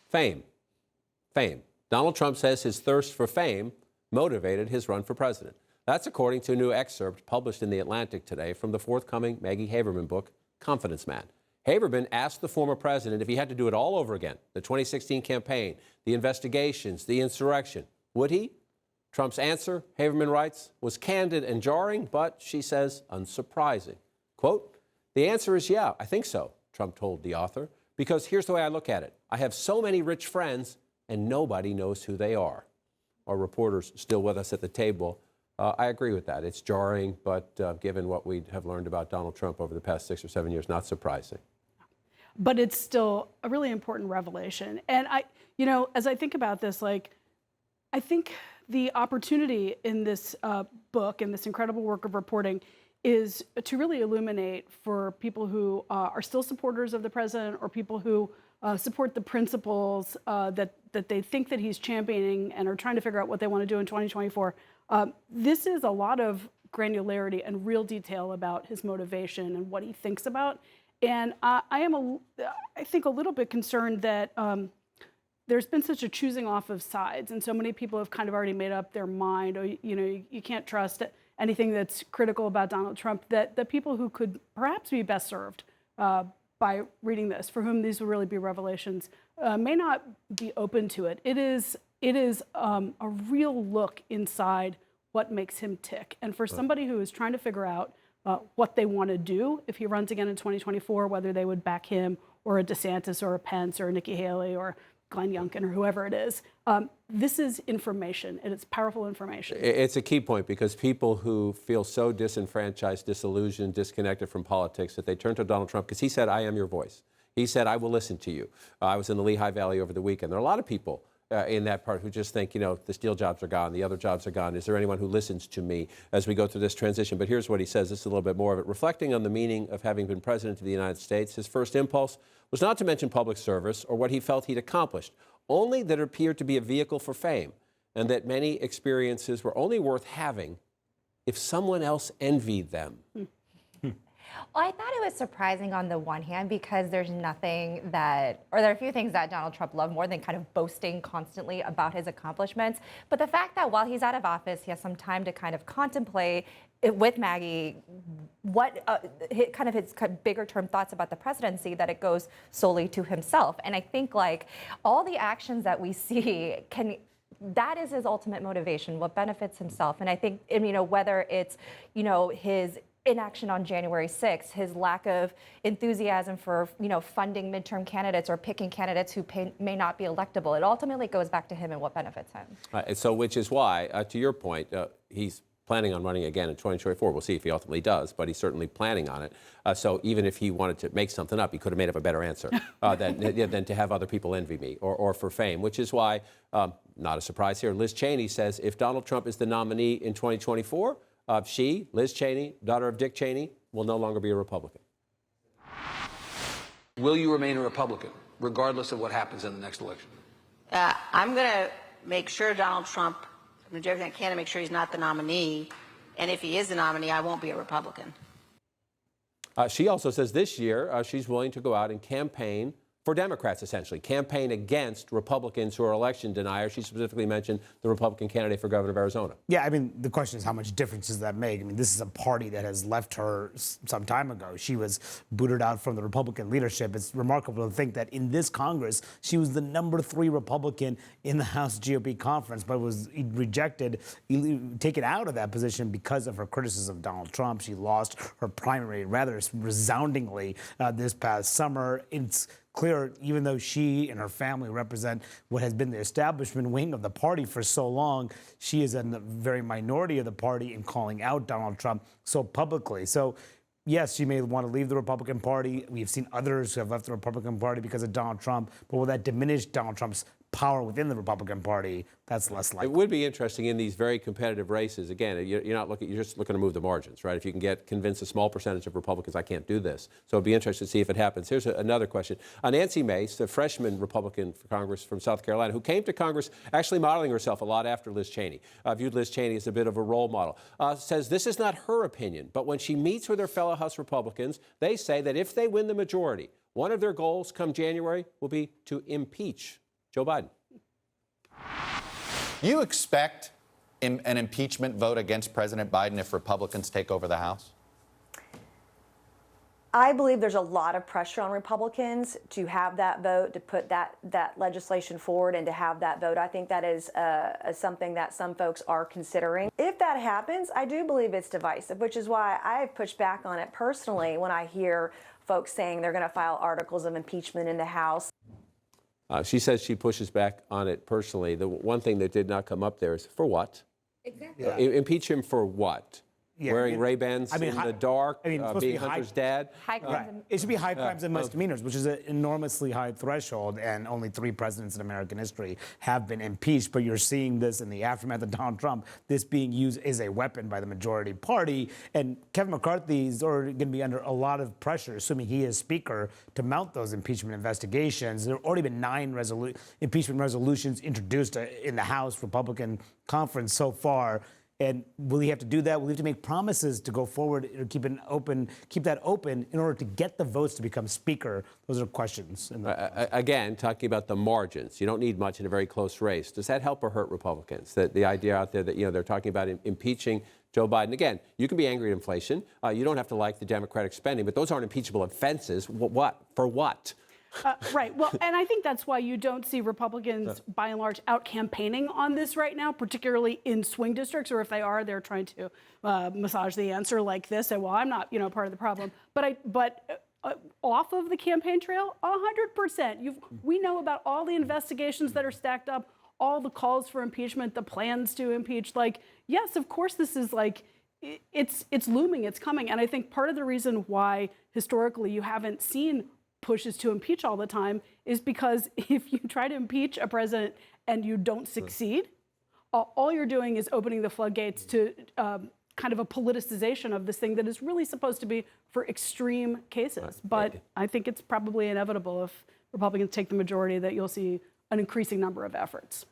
Fame. Fame. Donald Trump says his thirst for fame motivated his run for president. That's according to a new excerpt published in The Atlantic today from the forthcoming Maggie Haberman book, Confidence Man. Haberman asked the former president if he had to do it all over again, the 2016 campaign, the investigations, the insurrection. Would he? Trump's answer, Haberman writes, was candid and jarring, but, she says, unsurprising. Quote, "The answer is yeah, I think so," Trump told the author, "because here's the way I look at it. I have so many rich friends, and nobody knows who they are." Our reporter's still with us at the table. I agree with that. It's jarring, but given what we have learned about Donald Trump over the past 6 or 7 years, not surprising. But it's still a really important revelation. And as I think about this, I think the opportunity in this book and this incredible work of reporting is to really illuminate for people who are still supporters of the president or people who support the principles that they think that he's championing and are trying to figure out what they want to do in 2024. This is a lot of granularity and real detail about his motivation and what he thinks about. And I think, a little bit concerned that there's been such a choosing off of sides, and so many people have kind of already made up their mind, or you can't trust anything that's critical about Donald Trump, that the people who could perhaps be best served by reading this, for whom these would really be revelations, may not be open to it. It is a real look inside what makes him tick. And for somebody who is trying to figure out what they want to do if he runs again in 2024, whether they would back him or a DeSantis or a Pence or a Nikki Haley or Glenn Youngkin or whoever it is, this is information, and it's powerful information. It's a key point, because people who feel so disenfranchised, disillusioned, disconnected from politics that they turn to Donald Trump because he said, "I am your voice." He said, "I will listen to you." I was in the Lehigh Valley over the weekend. There are a lot of people in that part who just think, the steel jobs are gone, the other jobs are gone. Is there anyone who listens to me as we go through this transition? But here's what he says. This is a little bit more of it. Reflecting on the meaning of having been president of the United States, his first impulse was not to mention public service or what he felt he'd accomplished, only that it appeared to be a vehicle for fame, and that many experiences were only worth having if someone else envied them. Well, I thought it was surprising on the one hand, because there are a few things that Donald Trump loved more than kind of boasting constantly about his accomplishments. But the fact that while he's out of office, he has some time to kind of contemplate with Maggie what his bigger term thoughts about the presidency, that it goes solely to himself. And I think all the actions that we see that is his ultimate motivation, what benefits himself. And I think, whether it's, his inaction on January 6th, his lack of enthusiasm for, funding midterm candidates or picking candidates who may not be electable, it ultimately goes back to him and what benefits him. So which is why, to your point, he's planning on running again in 2024. We'll see if he ultimately does, but he's certainly planning on it. So even if he wanted to make something up, he could have made up a better answer than to have other people envy me or for fame, which is why, not a surprise here, Liz Cheney says if Donald Trump is the nominee in 2024, she, Liz Cheney, daughter of Dick Cheney, will no longer be a Republican. Will you remain a Republican, regardless of what happens in the next election? I'm going to make sure Donald Trump, I'm going to do everything I can to make sure he's not the nominee. And if he is the nominee, I won't be a Republican. She also says this year she's willing to go out and campaign for Democrats, essentially, campaign against Republicans who are election deniers. She specifically mentioned the Republican candidate for governor of Arizona. Yeah, the question is, how much difference does that make? This is a party that has left her some time ago. She was booted out from the Republican leadership. It's remarkable to think that in this Congress, she was the number 3 Republican in the House GOP conference, but was rejected, taken out of that position because of her criticism of Donald Trump. She lost her primary rather resoundingly this past summer. It's clear, even though she and her family represent what has been the establishment wing of the party for so long, she is in the very minority of the party in calling out Donald Trump so publicly. So, yes, she may want to leave the Republican Party. We've seen others who have left the Republican Party because of Donald Trump. But will that diminish Donald Trump's power within the Republican Party? That's less likely. It would be interesting in these very competitive races. Again, you're just looking to move the margins, right? If you can convince a small percentage of Republicans, I can't do this. So it'd be interesting to see if it happens. Here's another question. Nancy Mace, the freshman Republican for Congress from South Carolina, who came to Congress actually modeling herself a lot after Liz Cheney, viewed Liz Cheney as a bit of a role model, says this is not her opinion, but when she meets with her fellow House Republicans, they say that if they win the majority, one of their goals come January will be to impeach Joe Biden. You expect an impeachment vote against President Biden if Republicans take over the House? I believe there's a lot of pressure on Republicans to have that vote, to put that legislation forward and to have that vote. I think that is something that some folks are considering. If that happens, I do believe it's divisive, which is why I've pushed back on it personally when I hear folks saying they're going to file articles of impeachment in the House. She says she pushes back on it personally. The one thing that did not come up there is for what? Exactly. Impeach him for what? Yeah, Wearing Ray-Bans in the dark, supposed to be being Hunter's dad? High crimes and- It should be high crimes and misdemeanors, which is an enormously high threshold, and only 3 presidents in American history have been impeached. But you're seeing this in the aftermath of Donald Trump, this being used as a weapon by the majority party. And Kevin McCarthy is already going to be under a lot of pressure, assuming he is Speaker, to mount those impeachment investigations. There have already been 9 impeachment resolutions introduced in the House Republican conference so far. And will he have to do that? Will he have to make promises to go forward or keep that open in order to get the votes to become Speaker? Those are questions. Again, talking about the margins, you don't need much in a very close race. Does that help or hurt Republicans? The idea out there that they're talking about impeaching Joe Biden. Again, you can be angry at inflation. You don't have to like the Democratic spending, but those aren't impeachable offenses. What? For what? Right. Well, and I think that's why you don't see Republicans, by and large, out campaigning on this right now, particularly in swing districts, or if they are, they're trying to massage the answer like this. Say, well, I'm not, part of the problem. But off of the campaign trail, 100%. We know about all the investigations that are stacked up, all the calls for impeachment, the plans to impeach. Yes, of course, this is it's looming, it's coming. And I think part of the reason why historically you haven't seen pushes to impeach all the time is because if you try to impeach a president and you don't succeed, all you're doing is opening the floodgates to kind of a politicization of this thing that is really supposed to be for extreme cases. But I think it's probably inevitable if Republicans take the majority that you'll see an increasing number of efforts.